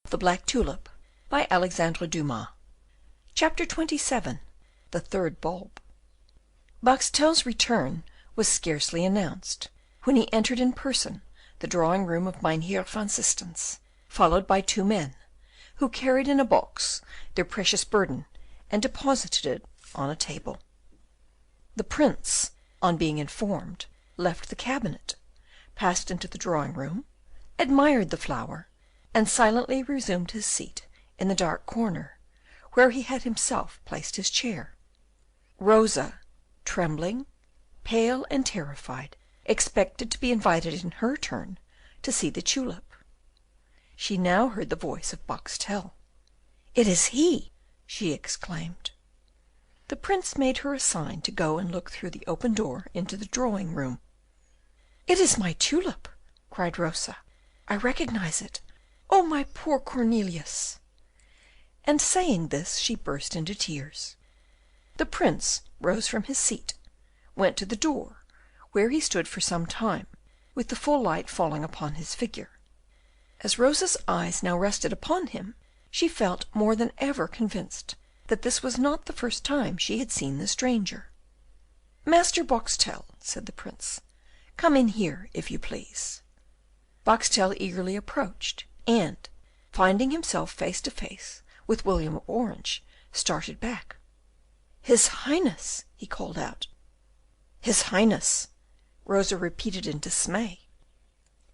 The Black Tulip by Alexandre Dumas. Chapter 27. The Third Bulb. Boxtel's return was scarcely announced, when he entered in person the drawing room of Mynheer van Systens, followed by two men, who carried in a box their precious burden and deposited it on a table. The Prince, on being informed, left the cabinet, passed into the drawing room, admired the flower, and silently resumed his seat in the dark corner, where he had himself placed his chair. Rosa, trembling, pale, and terrified, expected to be invited in her turn to see the tulip. She now heard the voice of Boxtel. "It is he!" she exclaimed. The Prince made her a sign to go and look through the open door into the drawing room. "It is my tulip!" cried Rosa. "I recognise it. Oh, my poor Cornelius!" And saying this, she burst into tears. The Prince rose from his seat, went to the door, where he stood for some time, with the full light falling upon his figure. As Rosa's eyes now rested upon him, she felt more than ever convinced that this was not the first time she had seen the stranger. "Master Boxtel," said the Prince, "come in here, if you please." Boxtel eagerly approached, and, finding himself face to face with William of Orange, started back. "His Highness!" he called out. "His Highness!" Rosa repeated in dismay.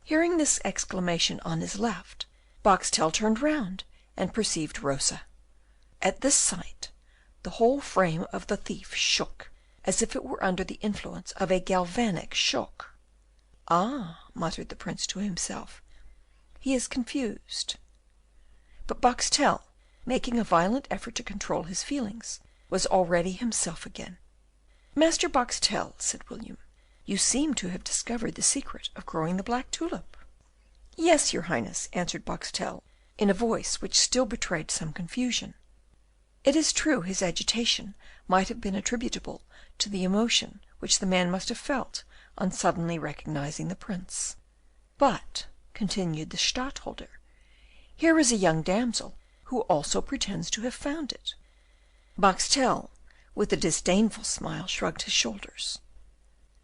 Hearing this exclamation on his left, Boxtel turned round and perceived Rosa. At this sight, the whole frame of the thief shook, as if it were under the influence of a galvanic shock. "Ah!" muttered the Prince to himself, "he is confused." But Boxtel, making a violent effort to control his feelings, was already himself again. "Master Boxtel," said William, "you seem to have discovered the secret of growing the black tulip." "Yes, your Highness," answered Boxtel, in a voice which still betrayed some confusion. It is true his agitation might have been attributable to the emotion which the man must have felt on suddenly recognising the Prince. "But," continued the Stadtholder, "here is a young damsel who also pretends to have found it." Boxtel, with a disdainful smile, shrugged his shoulders.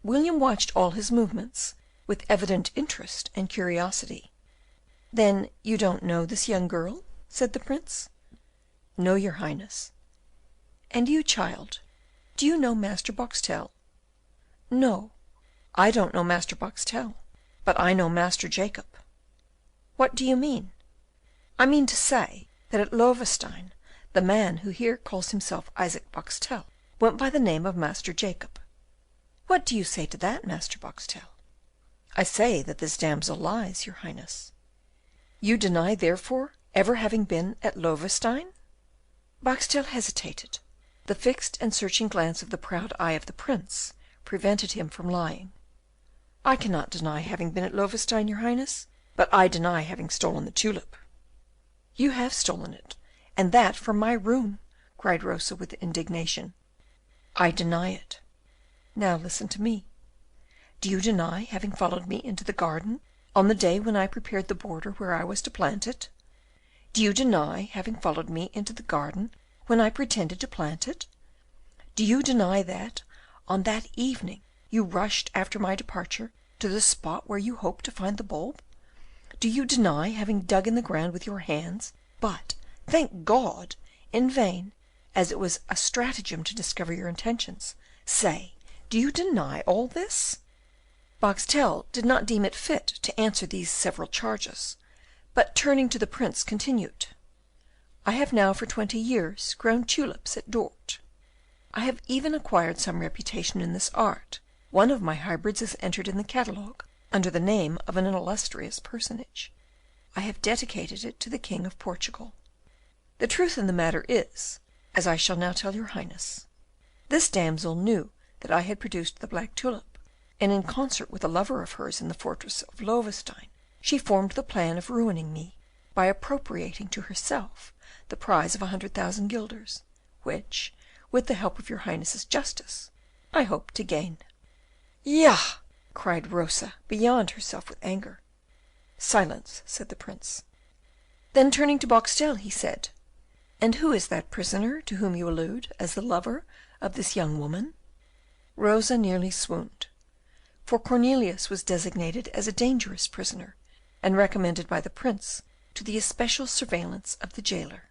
William watched all his movements with evident interest and curiosity. "Then you don't know this young girl?" said the Prince. "No, your Highness." "And you, child, do you know Master Boxtel?" "No, I don't know Master Boxtel, but I know Master Jacob." "What do you mean?" "I mean to say that at Loewestein the man who here calls himself Isaac Boxtel went by the name of Master Jacob." "What do you say to that, Master Boxtel?" "I say that this damsel lies, your Highness." "You deny, therefore, ever having been at Loewestein?" Boxtel hesitated. The fixed and searching glance of the proud eye of the Prince prevented him from lying. "I cannot deny having been at Loewestein, your Highness, but I deny having stolen the tulip." "You have stolen it, and that from my room," cried Rosa with indignation. "I deny it. Now listen to me. Do you deny having followed me into the garden on the day when I prepared the border where I was to plant it? Do you deny having followed me into the garden when I pretended to plant it? Do you deny that, on that evening, you rushed after my departure to the spot where you hoped to find the bulb? Do you deny having dug in the ground with your hands, but, thank God, in vain, as it was a stratagem to discover your intentions? Say, do you deny all this?" Boxtel did not deem it fit to answer these several charges, but turning to the Prince, continued, "I have now for 20 years grown tulips at Dort. I have even acquired some reputation in this art. One of my hybrids is entered in the catalogue under the name of an illustrious personage. I have dedicated it to the King of Portugal. The truth in the matter is, as I shall now tell your Highness, this damsel knew that I had produced the black tulip, and in concert with a lover of hers in the fortress of Loewestein, she formed the plan of ruining me by appropriating to herself the prize of 100,000 guilders, which, with the help of your Highness's justice, I hope to gain." "Yah!" cried Rosa, beyond herself with anger. "Silence," said the Prince. Then turning to Boxtel, he said, "And who is that prisoner to whom you allude as the lover of this young woman?" Rosa nearly swooned, for Cornelius was designated as a dangerous prisoner, and recommended by the Prince to the especial surveillance of the jailer.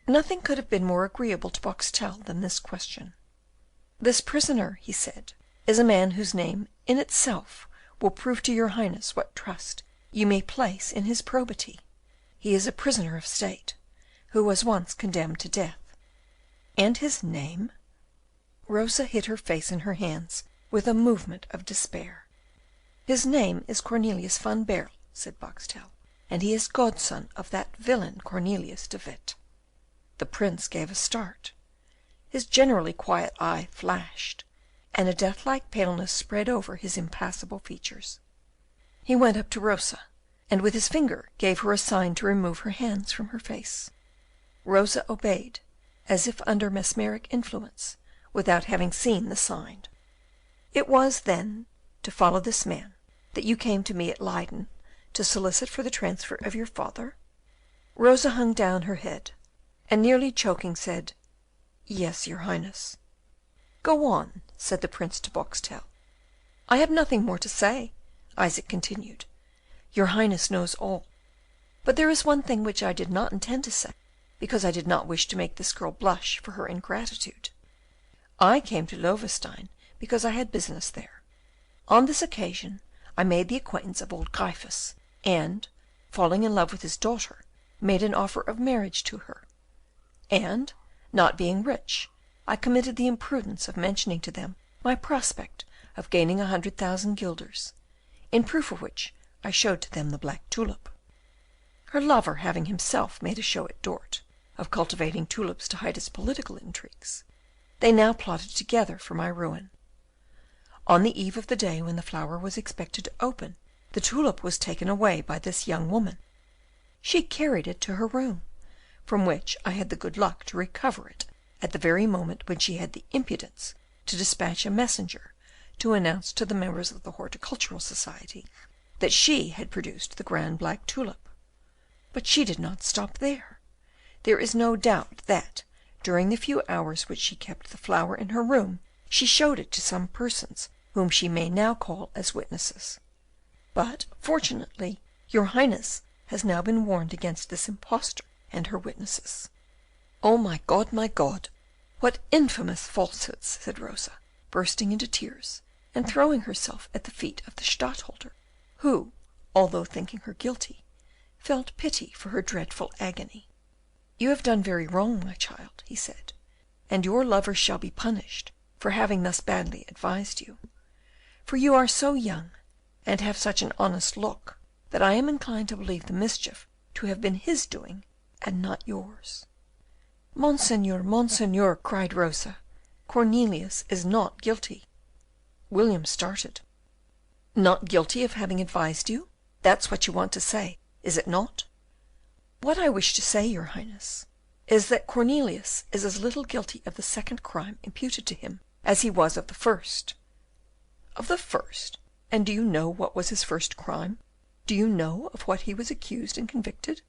Nothing could have been more agreeable to Boxtel than this question. "This prisoner," he said, "is a man whose name in itself will prove to your Highness what trust you may place in his probity. He is a prisoner of state, who was once condemned to death." "And his name?" Rosa hid her face in her hands with a movement of despair. "His name is Cornelius van Baerle," said Boxtel, "and he is godson of that villain Cornelius de Witt." The Prince gave a start. His generally quiet eye flashed, and a death-like paleness spread over his impassible features. He went up to Rosa, and with his finger gave her a sign to remove her hands from her face. Rosa obeyed, as if under mesmeric influence, without having seen the sign. "It was, then, to follow this man that you came to me at Leyden to solicit for the transfer of your father?" Rosa hung down her head, and nearly choking, said, "Yes, your Highness." "Go on," said the Prince to Boxtel. "I have nothing more to say," Isaac continued. "Your Highness knows all. But there is one thing which I did not intend to say, because I did not wish to make this girl blush for her ingratitude. I came to Loewestein because I had business there. On this occasion I made the acquaintance of old Gryphus, and, falling in love with his daughter, made an offer of marriage to her. And, not being rich, I committed the imprudence of mentioning to them my prospect of gaining 100,000 guilders, in proof of which I showed to them the black tulip. Her lover having himself made a show at Dort of cultivating tulips to hide his political intrigues, they now plotted together for my ruin. On the eve of the day when the flower was expected to open, the tulip was taken away by this young woman. She carried it to her room, from which I had the good luck to recover it at the very moment when she had the impudence to despatch a messenger to announce to the members of the Horticultural Society that she had produced the grand black tulip. But she did not stop there. There is no doubt that, during the few hours which she kept the flower in her room, she showed it to some persons whom she may now call as witnesses. But, fortunately, your Highness has now been warned against this impostor and her witnesses." "Oh, my God, what infamous falsehoods!" said Rosa, bursting into tears, and throwing herself at the feet of the Stadtholder, who, although thinking her guilty, felt pity for her dreadful agony. "You have done very wrong, my child," he said, "and your lover shall be punished for having thus badly advised you. For you are so young, and have such an honest look, that I am inclined to believe the mischief to have been his doing, and not yours." Monseigneur," cried Rosa, "Cornelius is not guilty." William started. "Not guilty of having advised you? That's what you want to say, is it not?" "What I wish to say, your Highness, is that Cornelius is as little guilty of the second crime imputed to him as he was of the first." "Of the first? And do you know what was his first crime? Do you know of what he was accused and convicted?"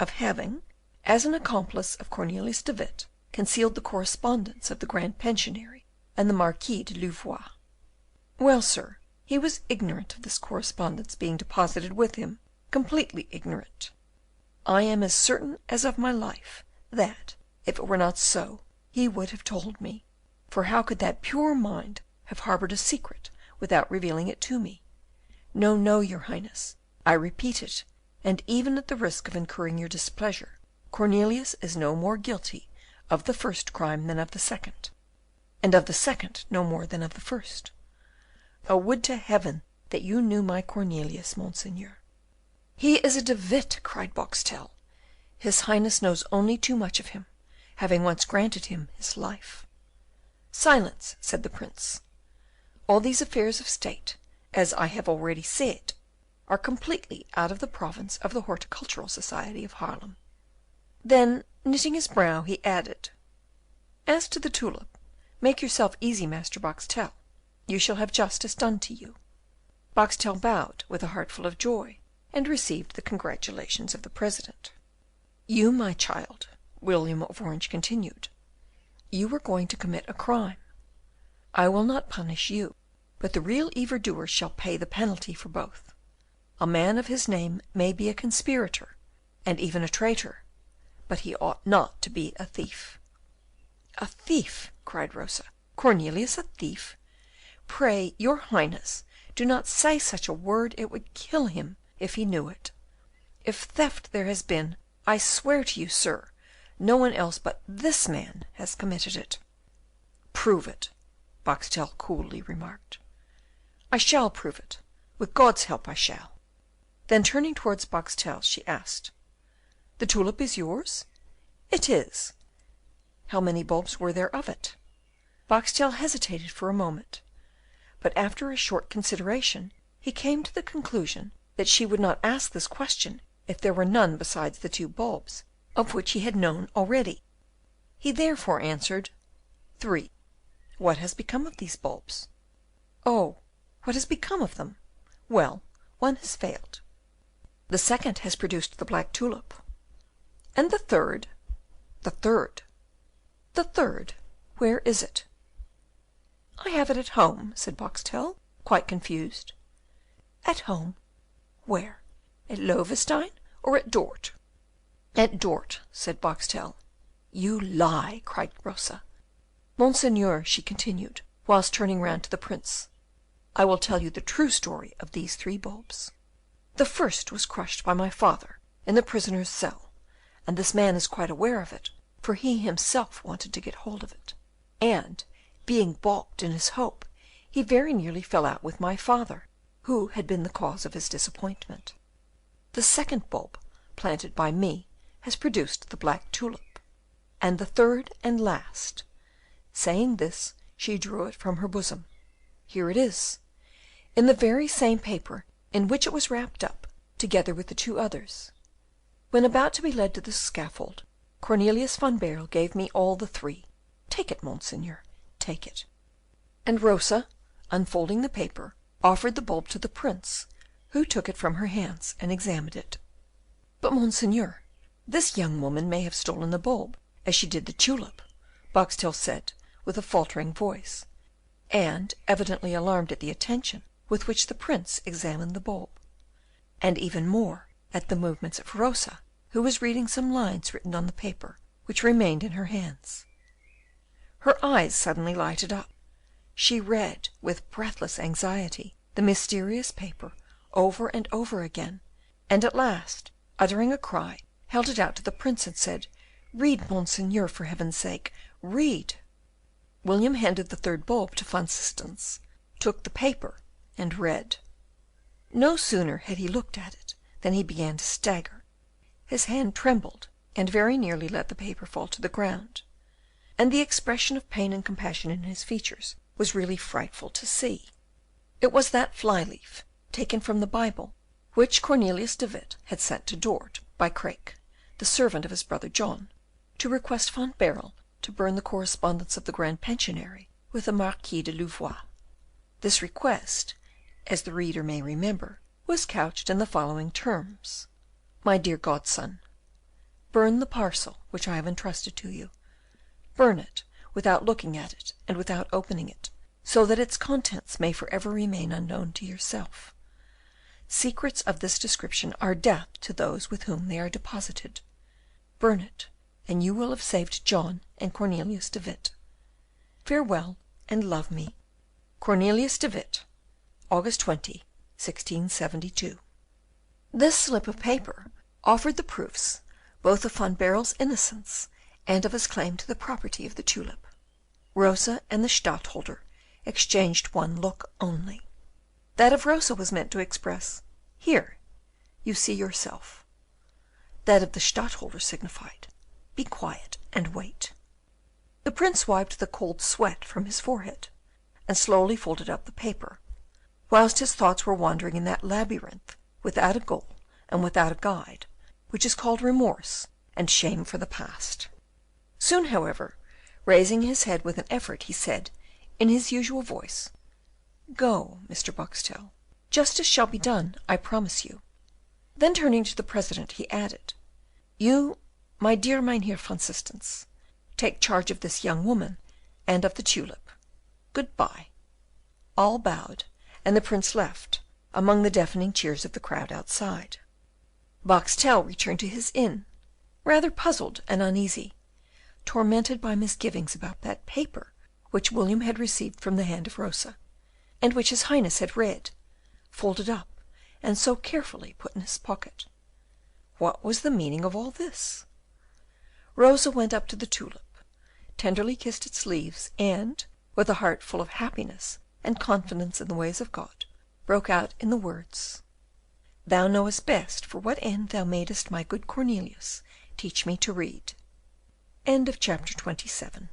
"Of having, as an accomplice of Cornelius de Witt, concealed the correspondence of the Grand Pensionary and the Marquis de Louvois." "Well, sir, he was ignorant of this correspondence being deposited with him, completely ignorant. I am as certain as of my life that, if it were not so, he would have told me. For how could that pure mind have harboured a secret without revealing it to me? No, your Highness, I repeat it, and even at the risk of incurring your displeasure, Cornelius is no more guilty of the first crime than of the second, and of the second no more than of the first. Oh, would to heaven that you knew my Cornelius, Monseigneur!" "He is a De Witt," cried Boxtel. "His Highness knows only too much of him, having once granted him his life." "Silence," said the Prince. "All these affairs of state, as I have already said, are completely out of the province of the Horticultural Society of Haarlem." Then, knitting his brow, he added, "As to the tulip, make yourself easy, Master Boxtel, you shall have justice done to you." Boxtel bowed with a heart full of joy, and received the congratulations of the President. You, my child, William of Orange continued, you were going to commit a crime. I will not punish you, but the real evildoer shall pay the penalty for both. A man of his name may be a conspirator, and even a traitor, but he ought not to be a thief." "A thief!" cried Rosa. "Cornelius a thief! Pray, your Highness, do not say such a word, it would kill him if he knew it. If theft there has been, I swear to you, sir, no one else but this man has committed it." "Prove it," Boxtel coolly remarked. "I shall prove it, with God's help I shall." Then turning towards Boxtel, she asked, "The tulip is yours?" "It is." "How many bulbs were there of it?" Boxtel hesitated for a moment, but after a short consideration he came to the conclusion that she would not ask this question if there were none besides the 2 bulbs of which he had known already. He therefore answered, "3. What has become of these bulbs?" "Oh, what has become of them? Well, one has failed. The second has produced the black tulip." "And the third?" "The third." "The third, where is it?" "I have it at home," said Boxtel, quite confused. "At home? Where? At Loewestein or at Dort?" "At Dort," said Boxtel. "You lie!" cried Rosa. "Monseigneur," she continued, whilst turning round to the Prince, "I will tell you the true story of these 3 bulbs. The first was crushed by my father in the prisoner's cell, and this man is quite aware of it, for he himself wanted to get hold of it, and, being balked in his hope, he very nearly fell out with my father, who had been the cause of his disappointment. The second bulb, planted by me, has produced the black tulip. And the third and last," saying this, she drew it from her bosom. "Here it is, in the very same paper in which it was wrapped up, together with the 2 others. When about to be led to the scaffold, Cornelius van Baerle gave me all the 3. Take it, Monseigneur, take it." And Rosa, unfolding the paper, offered the bulb to the Prince, who took it from her hands and examined it. "But, Monseigneur, this young woman may have stolen the bulb, as she did the tulip," Boxtel said, with a faltering voice, and evidently alarmed at the attention with which the Prince examined the bulb, and even more at the movements of Rosa, who was reading some lines written on the paper, which remained in her hands. Her eyes suddenly lighted up. She read with breathless anxiety the mysterious paper over and over again, and at last, uttering a cry, held it out to the Prince and said, "Read, Monseigneur, for heaven's sake, read." William handed the 3rd bulb to Van Systens, took the paper, and read. No sooner had he looked at it than he began to stagger. His hand trembled, and very nearly let the paper fall to the ground, and the expression of pain and compassion in his features was really frightful to see. It was that fly-leaf, taken from the Bible, which Cornelius de Witt had sent to Dort by Craeke, the servant of his brother John, to request Van Baerle to burn the correspondence of the Grand Pensionary with the Marquis de Louvois. This request, as the reader may remember, was couched in the following terms: "My dear godson, burn the parcel which I have entrusted to you. Burn it without looking at it and without opening it, so that its contents may for ever remain unknown to yourself. Secrets of this description are death to those with whom they are deposited. Burn it, and you will have saved John and Cornelius de Witt. Farewell, and love me. Cornelius de Witt, August 20, 1672." This slip of paper offered the proofs both of Van Baerle's innocence and of his claim to the property of the tulip. Rosa and the Stadtholder exchanged one look only. That of Rosa was meant to express, "Here, you see yourself." That of the Stadtholder signified, "Be quiet and wait." The Prince wiped the cold sweat from his forehead, and slowly folded up the paper, whilst his thoughts were wandering in that labyrinth without a goal and without a guide, which is called remorse and shame for the past. Soon, however, raising his head with an effort, he said, in his usual voice, "Go, Mr. Boxtel. Justice shall be done, I promise you." Then turning to the President, he added, "You My dear Mynheer van Systens, take charge of this young woman and of the tulip. Good bye." All bowed, and the Prince left, among the deafening cheers of the crowd outside. Boxtel returned to his inn, rather puzzled and uneasy, tormented by misgivings about that paper which William had received from the hand of Rosa, and which his Highness had read, folded up, and so carefully put in his pocket. What was the meaning of all this? Rosa went up to the tulip, tenderly kissed its leaves, and, with a heart full of happiness and confidence in the ways of God, broke out in the words: "Thou knowest best for what end thou madest my good Cornelius teach me to read." Chapter 28.